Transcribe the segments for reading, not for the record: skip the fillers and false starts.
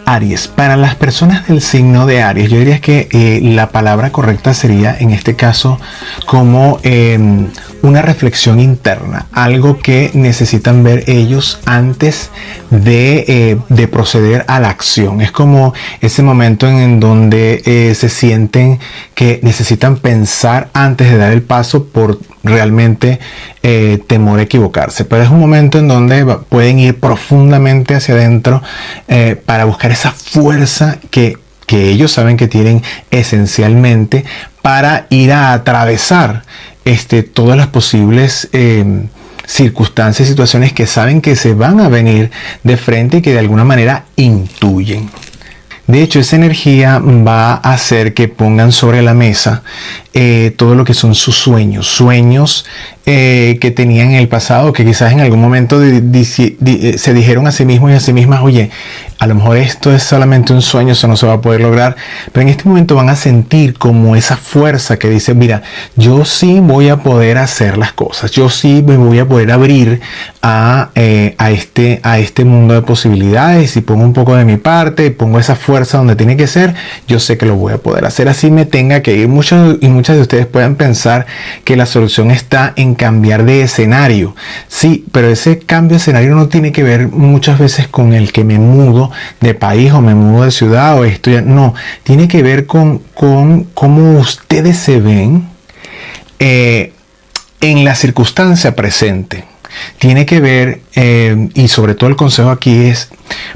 Aries, para las personas del signo de Aries, yo diría que la palabra correcta sería en este caso como una reflexión interna, algo que necesitan ver ellos antes de proceder a la acción. Es como ese momento en donde se sienten que necesitan pensar antes de dar el paso por realmente temor a equivocarse, pero es un momento en donde pueden ir profundamente hacia adentro para buscar esa fuerza que ellos saben que tienen esencialmente para ir a atravesar todas las posibles circunstancias, situaciones que saben que se van a venir de frente y que de alguna manera intuyen. De hecho, esa energía va a hacer que pongan sobre la mesa todo lo que son sus sueños que tenían en el pasado, que quizás en algún momento se dijeron a sí mismos y a sí mismas, oye, a lo mejor esto es solamente un sueño, eso no se va a poder lograr, pero en este momento van a sentir como esa fuerza que dice, mira, yo sí voy a poder hacer las cosas, yo sí me voy a poder abrir a este mundo de posibilidades, y pongo un poco de mi parte, y pongo esa fuerza donde tiene que ser, yo sé que lo voy a poder hacer, así me tenga que ir. Muchas de ustedes pueden pensar que la solución está en cambiar de escenario. Sí, pero ese cambio de escenario no tiene que ver muchas veces con el que me mudo de país o me mudo de ciudad o esto ya, no, tiene que ver con cómo ustedes se ven en la circunstancia presente. Tiene que ver, y sobre todo el consejo aquí es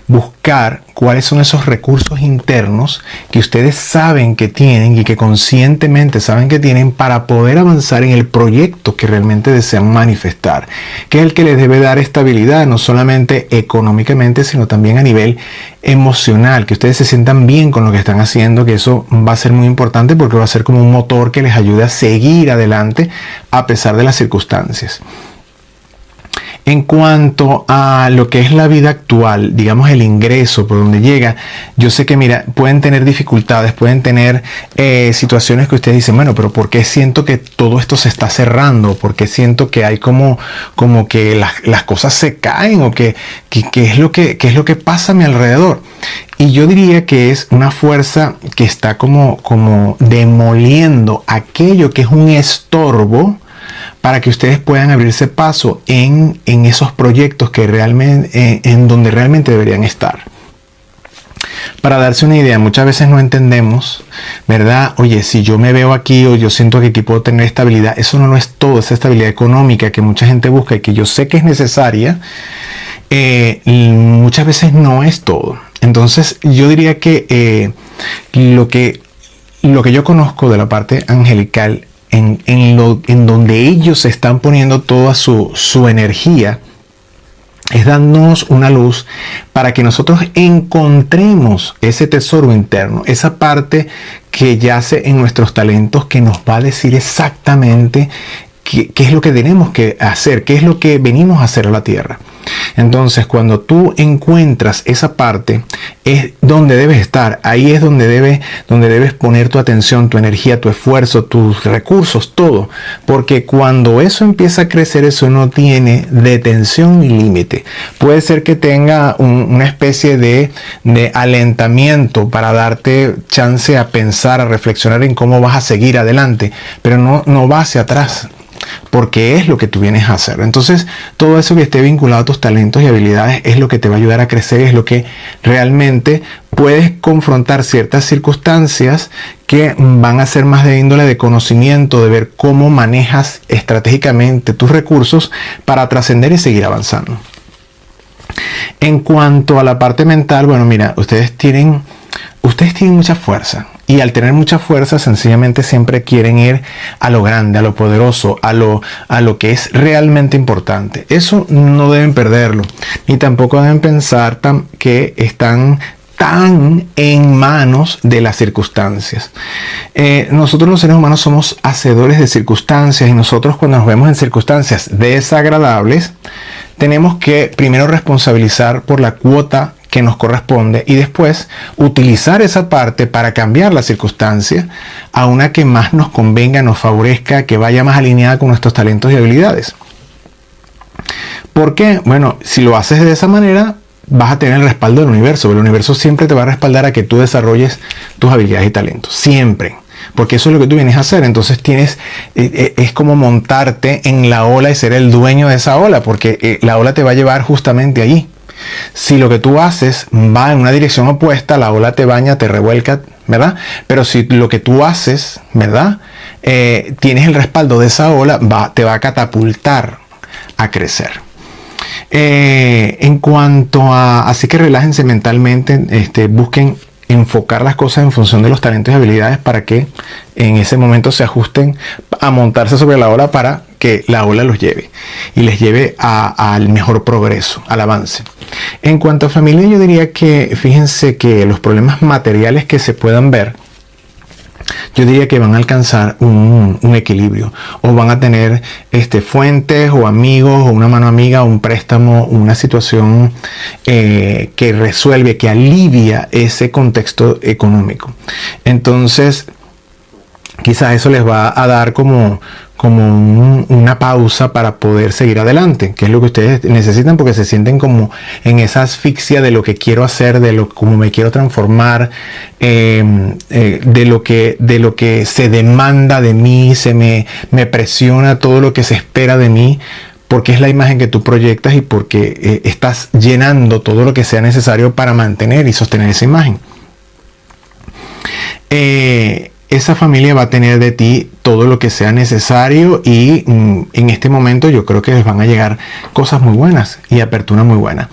buscar cuáles son esos recursos internos que ustedes saben que tienen y que conscientemente saben que tienen para poder avanzar en el proyecto que realmente desean manifestar, que es el que les debe dar estabilidad, no solamente económicamente, sino también a nivel emocional, que ustedes se sientan bien con lo que están haciendo, que eso va a ser muy importante porque va a ser como un motor que les ayude a seguir adelante a pesar de las circunstancias. En cuanto a lo que es la vida actual, digamos el ingreso, por donde llega, yo sé que, mira, pueden tener dificultades, pueden tener situaciones que ustedes dicen, bueno, pero ¿por qué siento que todo esto se está cerrando? ¿Por qué siento que hay como que las cosas se caen? ¿O qué es lo que pasa a mi alrededor? Y yo diría que es una fuerza que está como demoliendo aquello que es un estorbo para que ustedes puedan abrirse paso en esos proyectos que realmente, en donde realmente deberían estar. Para darse una idea, muchas veces no entendemos, ¿verdad? Oye, si yo me veo aquí o yo siento que aquí puedo tener estabilidad, eso no lo es todo, esa estabilidad económica que mucha gente busca y que yo sé que es necesaria, muchas veces no es todo. Entonces, yo diría que lo que yo conozco de la parte angelical, en donde ellos están poniendo toda su energía, es dándonos una luz para que nosotros encontremos ese tesoro interno, esa parte que yace en nuestros talentos, que nos va a decir exactamente qué es lo que tenemos que hacer, qué es lo que venimos a hacer a la tierra. Entonces, cuando tú encuentras esa parte, es donde debes estar. Ahí es donde debes poner tu atención, tu energía, tu esfuerzo, tus recursos, todo. Porque cuando eso empieza a crecer, eso no tiene detención ni límite. Puede ser que tenga una especie de alentamiento para darte chance a pensar, a reflexionar en cómo vas a seguir adelante, pero no va hacia atrás, porque es lo que tú vienes a hacer. Entonces, todo eso que esté vinculado a tus talentos y habilidades es lo que te va a ayudar a crecer, es lo que realmente puedes confrontar ciertas circunstancias que van a ser más de índole de conocimiento, de ver cómo manejas estratégicamente tus recursos para trascender y seguir avanzando. En cuanto a la parte mental, bueno, mira, ustedes tienen mucha fuerza. Y al tener mucha fuerza, sencillamente siempre quieren ir a lo grande, a lo poderoso, a lo que es realmente importante. Eso no deben perderlo. Ni tampoco deben pensar que están tan en manos de las circunstancias. Nosotros los seres humanos somos hacedores de circunstancias, y nosotros cuando nos vemos en circunstancias desagradables, tenemos que primero responsabilizar por la cuota que nos corresponde y después utilizar esa parte para cambiar la circunstancia a una que más nos convenga, nos favorezca, que vaya más alineada con nuestros talentos y habilidades. ¿Por qué? Bueno, si lo haces de esa manera, vas a tener el respaldo del universo. El universo siempre te va a respaldar a que tú desarrolles tus habilidades y talentos. Siempre. Porque eso es lo que tú vienes a hacer. Entonces es como montarte en la ola y ser el dueño de esa ola, porque la ola te va a llevar justamente allí. Si lo que tú haces va en una dirección opuesta, la ola te baña, te revuelca, ¿verdad? Pero si lo que tú haces, ¿verdad? Tienes el respaldo de esa ola, te va a catapultar a crecer. En cuanto a, así que relájense mentalmente, busquen enfocar las cosas en función de los talentos y habilidades para que en ese momento se ajusten a montarse sobre la ola para que la ola los lleve y les lleve al mejor progreso, al avance. En cuanto a familia, yo diría que fíjense que los problemas materiales que se puedan ver, yo diría que van a alcanzar un equilibrio, o van a tener fuentes o amigos o una mano amiga o un préstamo, una situación que resuelve, que alivia ese contexto económico. Entonces quizás eso les va a dar como una pausa para poder seguir adelante, que es lo que ustedes necesitan, porque se sienten como en esa asfixia de lo que quiero hacer, de cómo me quiero transformar, de lo que se demanda de mí, me presiona todo lo que se espera de mí, porque es la imagen que tú proyectas y porque estás llenando todo lo que sea necesario para mantener y sostener esa imagen. Esa familia va a tener de ti todo lo que sea necesario y en este momento yo creo que les van a llegar cosas muy buenas y apertura muy buena.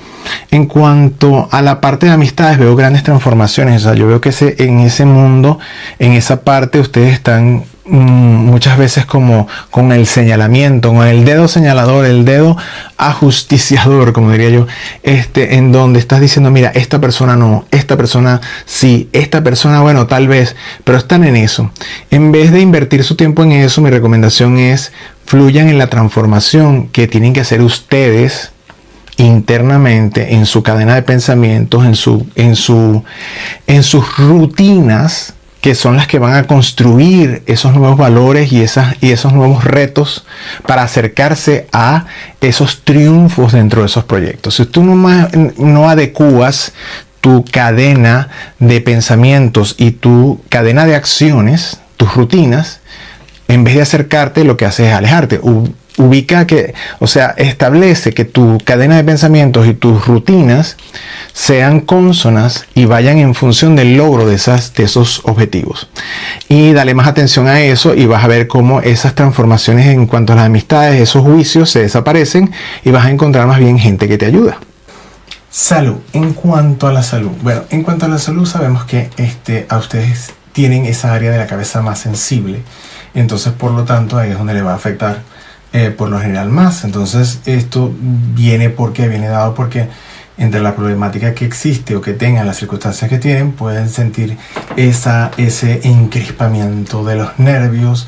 En cuanto a la parte de amistades, veo grandes transformaciones. O sea, yo veo que en ese mundo, en esa parte, ustedes están muchas veces como con el señalamiento, con el dedo señalador, el dedo ajusticiador, como diría yo, en donde estás diciendo, mira, esta persona no, esta persona sí, esta persona, bueno, tal vez, pero están en eso. En vez de invertir su tiempo en eso, mi recomendación es fluyan en la transformación que tienen que hacer ustedes internamente en su cadena de pensamientos, en sus rutinas, que son las que van a construir esos nuevos valores y esos nuevos retos para acercarse a esos triunfos dentro de esos proyectos. Si tú no adecuas tu cadena de pensamientos y tu cadena de acciones, tus rutinas, en vez de acercarte, lo que haces es alejarte. Establece que tu cadena de pensamientos y tus rutinas sean cónsonas y vayan en función del logro de esos objetivos. Y dale más atención a eso y vas a ver cómo esas transformaciones en cuanto a las amistades, esos juicios se desaparecen y vas a encontrar más bien gente que te ayuda. Salud. En cuanto a la salud. Bueno, en cuanto a la salud sabemos que a ustedes tienen esa área de la cabeza más sensible. Entonces, por lo tanto, ahí es donde le va a afectar por lo general más. Entonces esto viene dado porque entre la problemática que existe o que tengan, las circunstancias que tienen, pueden sentir ese encrispamiento de los nervios,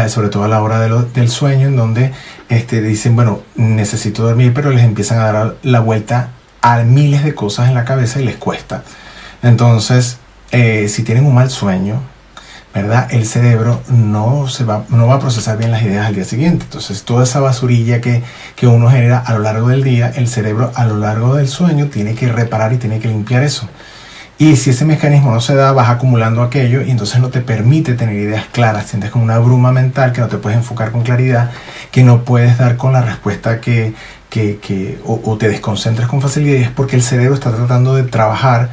sobre todo a la hora del sueño, en donde dicen, bueno, necesito dormir, pero les empiezan a dar la vuelta a miles de cosas en la cabeza y les cuesta. Entonces si tienen un mal sueño, ¿verdad? El cerebro no va a procesar bien las ideas al día siguiente. Entonces toda esa basurilla que uno genera a lo largo del día, el cerebro a lo largo del sueño tiene que reparar y tiene que limpiar eso. Y si ese mecanismo no se da, vas acumulando aquello y entonces no te permite tener ideas claras. Sientes como una bruma mental que no te puedes enfocar con claridad, que no puedes dar con la respuesta o te desconcentres con facilidad, y es porque el cerebro está tratando de trabajar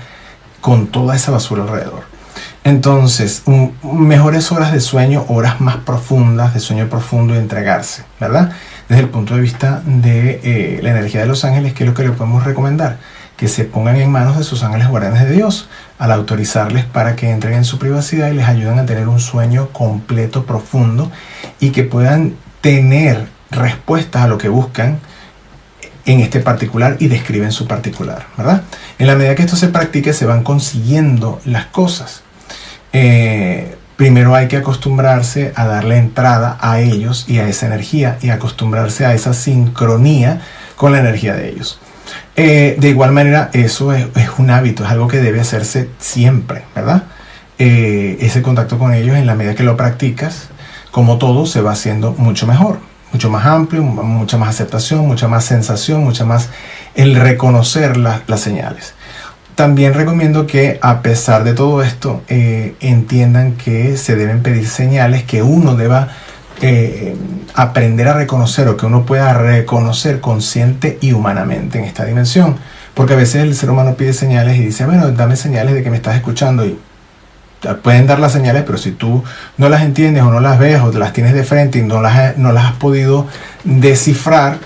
con toda esa basura alrededor. Entonces, mejores horas de sueño, horas más profundas, de sueño profundo y entregarse, ¿verdad? Desde el punto de vista de la energía de los ángeles, ¿qué es lo que le podemos recomendar? Que se pongan en manos de sus ángeles guardianes de Dios, al autorizarles para que entren en su privacidad y les ayuden a tener un sueño completo, profundo, y que puedan tener respuestas a lo que buscan en este particular y describen su particular, ¿verdad? En la medida que esto se practique, se van consiguiendo las cosas. Primero hay que acostumbrarse a darle entrada a ellos y a esa energía, y acostumbrarse a esa sincronía con la energía de ellos. De igual manera, eso es un hábito, es algo que debe hacerse siempre, ¿verdad? Ese contacto con ellos, en la medida que lo practicas, como todo, se va haciendo mucho mejor. mucho más amplio, mucha más aceptación, mucha más sensación, mucha más el reconocer las señales. También recomiendo que, a pesar de todo esto, entiendan que se deben pedir señales que uno deba aprender a reconocer, o que uno pueda reconocer consciente y humanamente en esta dimensión. Porque a veces el ser humano pide señales y dice, bueno, dame señales de que me estás escuchando, y pueden dar las señales, pero si tú no las entiendes o no las ves o te las tienes de frente y no las has podido descifrar,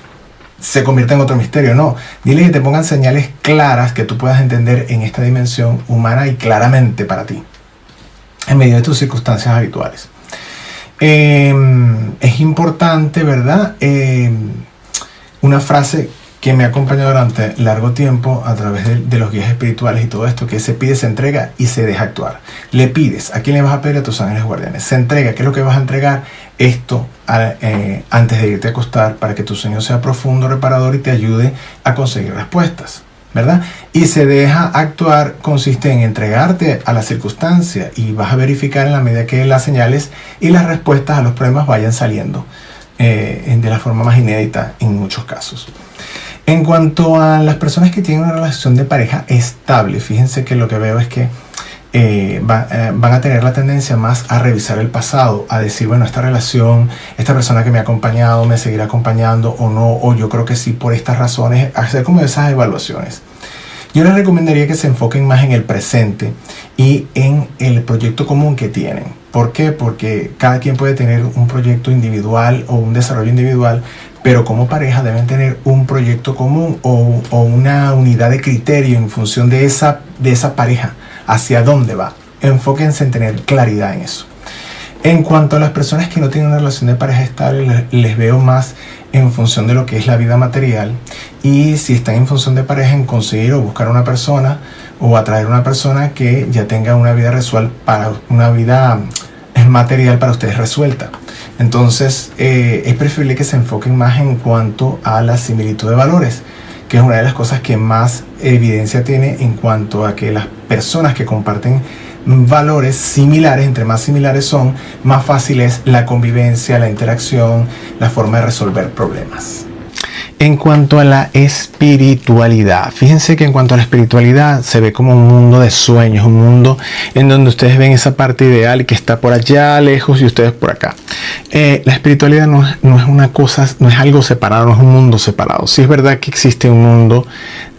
se convierte en otro misterio. No, dile que te pongan señales claras que tú puedas entender en esta dimensión humana y claramente para ti, en medio de tus circunstancias habituales. Es importante, ¿verdad? Una frase que me ha acompañado durante largo tiempo a través de los guías espirituales y todo esto, que se pide, se entrega y se deja actuar. Le pides, ¿a quién le vas a pedir? A tus ángeles guardianes. Se entrega, ¿qué es lo que vas a entregar? Esto antes de irte a acostar, para que tu sueño sea profundo, reparador y te ayude a conseguir respuestas, ¿verdad? Y se deja actuar consiste en entregarte a la circunstancia, y vas a verificar en la medida que las señales y las respuestas a los problemas vayan saliendo de la forma más inédita en muchos casos. En cuanto a las personas que tienen una relación de pareja estable, fíjense que lo que veo es que van a tener la tendencia más a revisar el pasado, a decir, bueno, esta relación, esta persona que me ha acompañado, me seguirá acompañando o no, o yo creo que sí por estas razones, hacer como esas evaluaciones. Yo les recomendaría que se enfoquen más en el presente y en el proyecto común que tienen. ¿Por qué? Porque cada quien puede tener un proyecto individual o un desarrollo individual, pero como pareja deben tener un proyecto común o una unidad de criterio en función de esa pareja, hacia dónde va. Enfóquense en tener claridad en eso. En cuanto a las personas que no tienen una relación de pareja estable, les veo más en función de lo que es la vida material, y si están en función de pareja, en conseguir o buscar una persona o atraer una persona que ya tenga una vida una vida material para ustedes resuelta. Entonces es preferible que se enfoquen más en cuanto a la similitud de valores, que es una de las cosas que más evidencia tiene en cuanto a que las personas que comparten valores similares, entre más similares son, más fácil es la convivencia, la interacción, la forma de resolver problemas. En cuanto a la espiritualidad, fíjense que en cuanto a la espiritualidad se ve como un mundo de sueños, un mundo en donde ustedes ven esa parte ideal que está por allá lejos y ustedes por acá. La espiritualidad no es una cosa, no es algo separado, no es un mundo separado. Sí es verdad que existe un mundo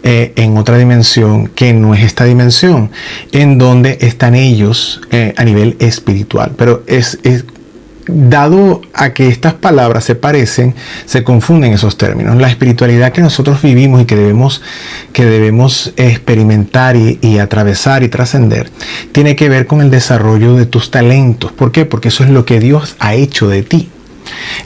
en otra dimensión que no es esta dimensión, en donde están ellos a nivel espiritual, pero dado a que estas palabras se parecen, se confunden esos términos. La espiritualidad que nosotros vivimos y que debemos experimentar y atravesar y trascender, tiene que ver con el desarrollo de tus talentos. ¿Por qué? Porque eso es lo que Dios ha hecho de ti.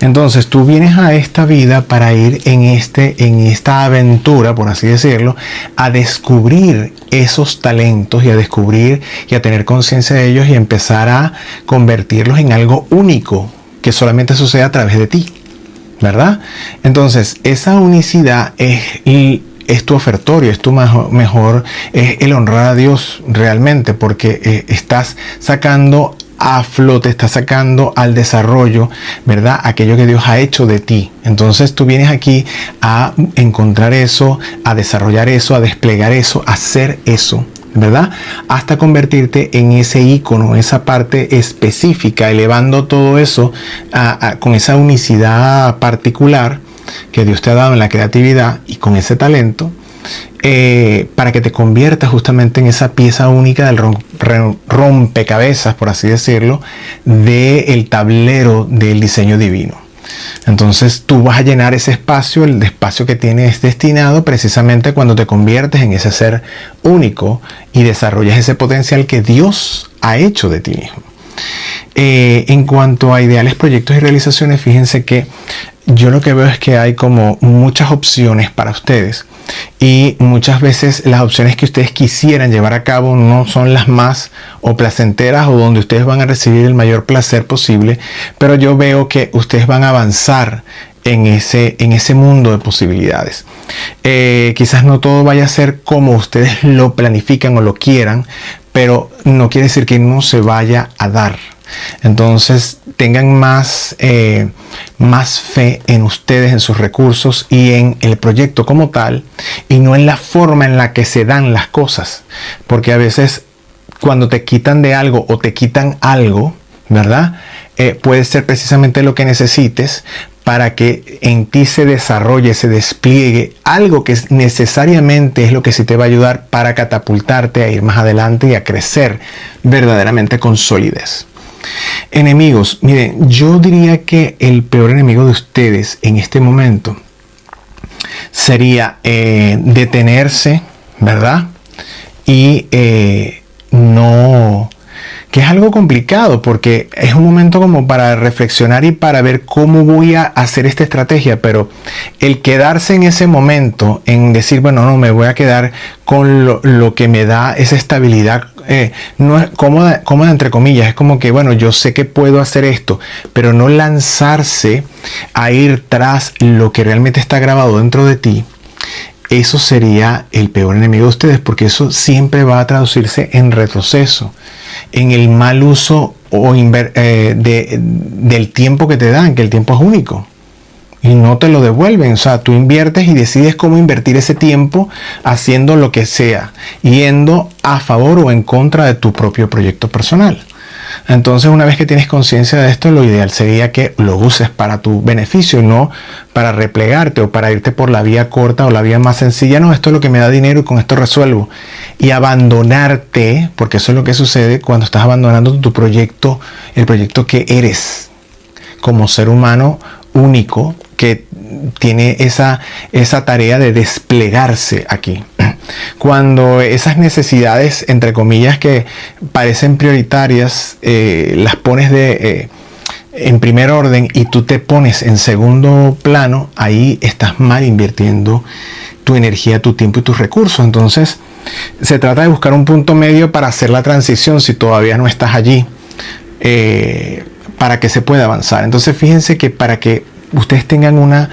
Entonces tú vienes a esta vida para ir en esta aventura, por así decirlo, a descubrir esos talentos y a descubrir y a tener conciencia de ellos y empezar a convertirlos en algo único que solamente sucede a través de ti, ¿verdad? Entonces esa unicidad es tu ofertorio, es tu mejor, es el honrar a Dios realmente, porque estás sacando a flote, está sacando al desarrollo, ¿verdad? Aquello que Dios ha hecho de ti. Entonces tú vienes aquí a encontrar eso, a desarrollar eso, a desplegar eso, a hacer eso, ¿verdad? Hasta convertirte en ese ícono, esa parte específica, elevando todo eso con esa unicidad particular que Dios te ha dado en la creatividad y con ese talento, para que te conviertas justamente en esa pieza única del rompecabezas, por así decirlo, del tablero del diseño divino. Entonces tú vas a llenar ese espacio, el espacio que tienes destinado precisamente cuando te conviertes en ese ser único y desarrollas ese potencial que Dios ha hecho de ti mismo. En cuanto a ideales, proyectos y realizaciones, fíjense que yo lo que veo es que hay como muchas opciones para ustedes, y muchas veces las opciones que ustedes quisieran llevar a cabo no son las más o placenteras o donde ustedes van a recibir el mayor placer posible, pero yo veo que ustedes van a avanzar en ese mundo de posibilidades. Quizás no todo vaya a ser como ustedes lo planifican o lo quieran, pero no quiere decir que no se vaya a dar. Entonces tengan más fe en ustedes, en sus recursos y en el proyecto como tal, y no en la forma en la que se dan las cosas, porque a veces cuando te quitan de algo o te quitan algo, ¿verdad? Puede ser precisamente lo que necesites para que en ti se desarrolle, se despliegue algo que necesariamente es lo que sí te va a ayudar para catapultarte a ir más adelante y a crecer verdaderamente con solidez. Enemigos, miren, yo diría que el peor enemigo de ustedes en este momento sería detenerse, ¿verdad? Y no, que es algo complicado porque es un momento como para reflexionar y para ver cómo voy a hacer esta estrategia, pero el quedarse en ese momento, en decir, bueno, no, me voy a quedar con lo que me da esa estabilidad, no es cómoda entre comillas, es como que, bueno, yo sé que puedo hacer esto, pero no lanzarse a ir tras lo que realmente está grabado dentro de ti. Eso sería el peor enemigo de ustedes, porque eso siempre va a traducirse en retroceso, en el mal uso del tiempo que te dan, que el tiempo es único y no te lo devuelven. O sea, tú inviertes y decides cómo invertir ese tiempo haciendo lo que sea, yendo a favor o en contra de tu propio proyecto personal. Entonces, una vez que tienes conciencia de esto, lo ideal sería que lo uses para tu beneficio, no para replegarte o para irte por la vía corta o la vía más sencilla. No, esto es lo que me da dinero y con esto resuelvo. Y abandonarte, porque eso es lo que sucede cuando estás abandonando tu proyecto, el proyecto que eres como ser humano único que tiene esa tarea de desplegarse aquí. Cuando esas necesidades, entre comillas, que parecen prioritarias, las pones en primer orden y tú te pones en segundo plano, ahí estás mal invirtiendo tu energía, tu tiempo y tus recursos. Entonces, se trata de buscar un punto medio para hacer la transición si todavía no estás allí, para que se pueda avanzar. Entonces, fíjense que para que ustedes tengan un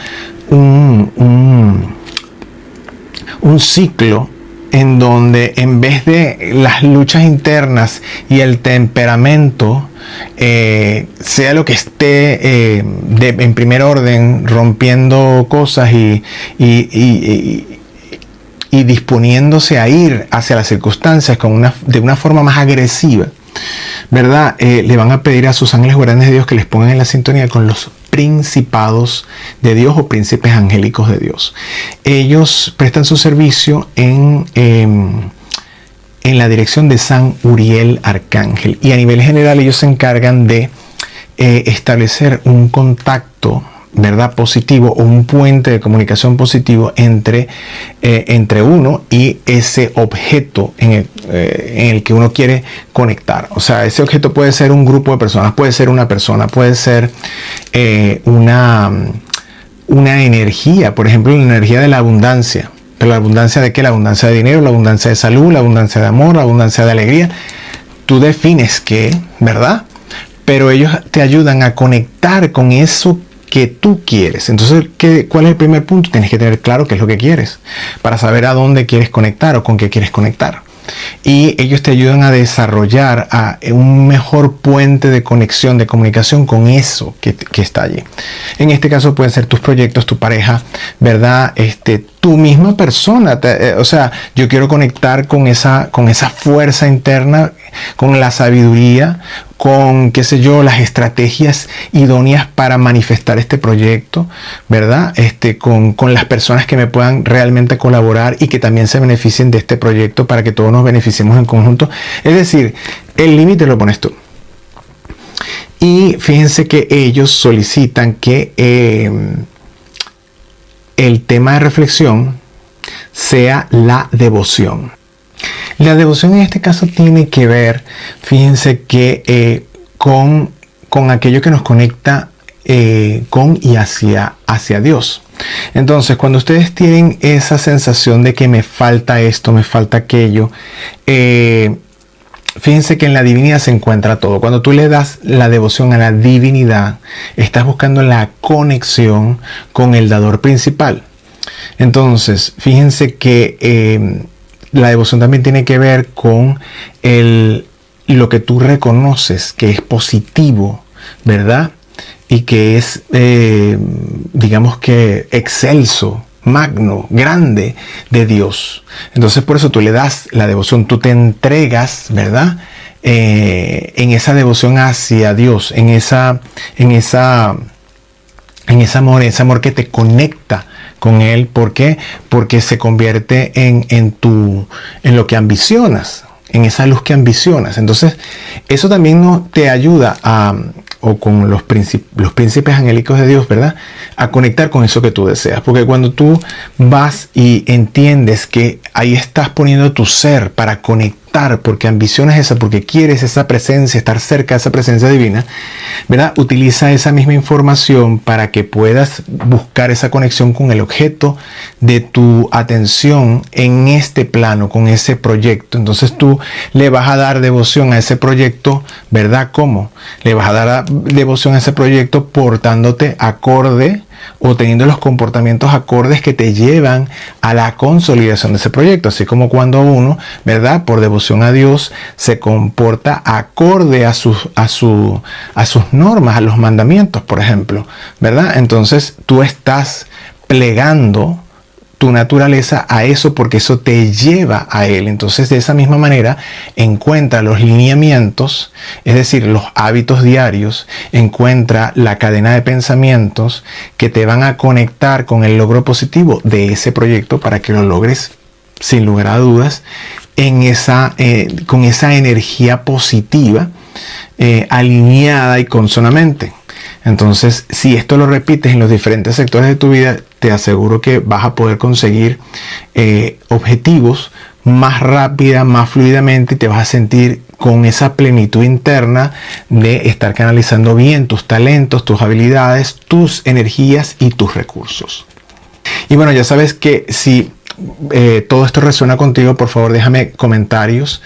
ciclo en donde en vez de las luchas internas y el temperamento sea lo que esté en primer orden, rompiendo cosas y disponiéndose a ir hacia las circunstancias de una forma más agresiva, ¿verdad? Le van a pedir a sus ángeles guardianes de Dios que les pongan en la sintonía con los principados de Dios o príncipes angélicos de Dios. Ellos prestan su servicio en la dirección de San Uriel Arcángel, y a nivel general ellos se encargan de establecer un contacto, ¿verdad?, positivo, o un puente de comunicación positivo entre uno y ese objeto en el que uno quiere conectar. O sea, ese objeto puede ser un grupo de personas, puede ser una persona, puede ser una energía, por ejemplo, la energía de la abundancia. Pero la abundancia de ¿qué? La abundancia de dinero, la abundancia de salud, la abundancia de amor, la abundancia de alegría. Tú defines qué, ¿verdad? Pero ellos te ayudan a conectar con eso que tú quieres. Entonces, ¿cuál es el primer punto? Tienes que tener claro qué es lo que quieres para saber a dónde quieres conectar o con qué quieres conectar. Y ellos te ayudan a desarrollar un mejor puente de conexión, de comunicación con eso que está allí. En este caso pueden ser tus proyectos, tu pareja, ¿verdad? Tu misma persona. O sea, yo quiero conectar con esa fuerza interna, con la sabiduría, con, qué sé yo, las estrategias idóneas para manifestar este proyecto, ¿verdad? Con las personas que me puedan realmente colaborar y que también se beneficien de este proyecto para que todos nos beneficiemos en conjunto. Es decir, el límite lo pones tú. Y fíjense que ellos solicitan que el tema de reflexión sea la devoción. La devoción en este caso tiene que ver, fíjense que con aquello que nos conecta con y hacia Dios. Entonces, cuando ustedes tienen esa sensación de que me falta esto, me falta aquello, fíjense que en la divinidad se encuentra todo. Cuando tú le das la devoción a la divinidad, estás buscando la conexión con el dador principal. Entonces, fíjense que la devoción también tiene que ver con lo que tú reconoces que es positivo, ¿verdad? Y que es, digamos que excelso, magno, grande de Dios. Entonces por eso tú le das la devoción, tú te entregas, ¿verdad? En esa devoción hacia Dios, en ese amor que te conecta con Él. ¿Por qué? Porque se convierte en lo que ambicionas, en esa luz que ambicionas. Entonces, eso también te ayuda o con los príncipes angélicos de Dios, ¿verdad? A conectar con eso que tú deseas. Porque cuando tú vas y entiendes que ahí estás poniendo tu ser para conectar, porque ambicionas esa, porque quieres esa presencia, estar cerca de esa presencia divina, ¿verdad? Utiliza esa misma información para que puedas buscar esa conexión con el objeto de tu atención en este plano, con ese proyecto. Entonces tú le vas a dar devoción a ese proyecto, ¿verdad? ¿Cómo? Le vas a dar devoción a ese proyecto portándote acorde o teniendo los comportamientos acordes que te llevan a la consolidación de ese proyecto. Así como cuando uno, ¿verdad?, por devoción a Dios se comporta acorde a sus normas, a los mandamientos, por ejemplo, ¿verdad? Entonces tú estás plegando tu naturaleza a eso porque eso te lleva a Él. Entonces de esa misma manera encuentra los lineamientos, es decir, los hábitos diarios, encuentra la cadena de pensamientos que te van a conectar con el logro positivo de ese proyecto para que lo logres sin lugar a dudas con esa energía positiva alineada y consonamente. Entonces, si esto lo repites en los diferentes sectores de tu vida, te aseguro que vas a poder conseguir objetivos más rápida, más fluidamente, y te vas a sentir con esa plenitud interna de estar canalizando bien tus talentos, tus habilidades, tus energías y tus recursos. Y bueno, ya sabes que si todo esto resuena contigo, por favor déjame comentarios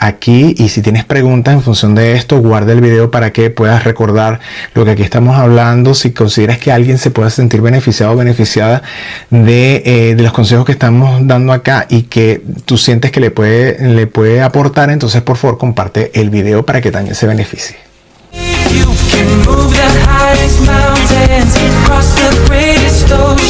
aquí, y si tienes preguntas en función de esto, guarda el video para que puedas recordar lo que aquí estamos hablando. Si consideras que alguien se pueda sentir beneficiado o beneficiada de los consejos que estamos dando acá y que tú sientes que le puede aportar, entonces por favor comparte el video para que también se beneficie. You can move the highest mountains, cross the greatest oceans.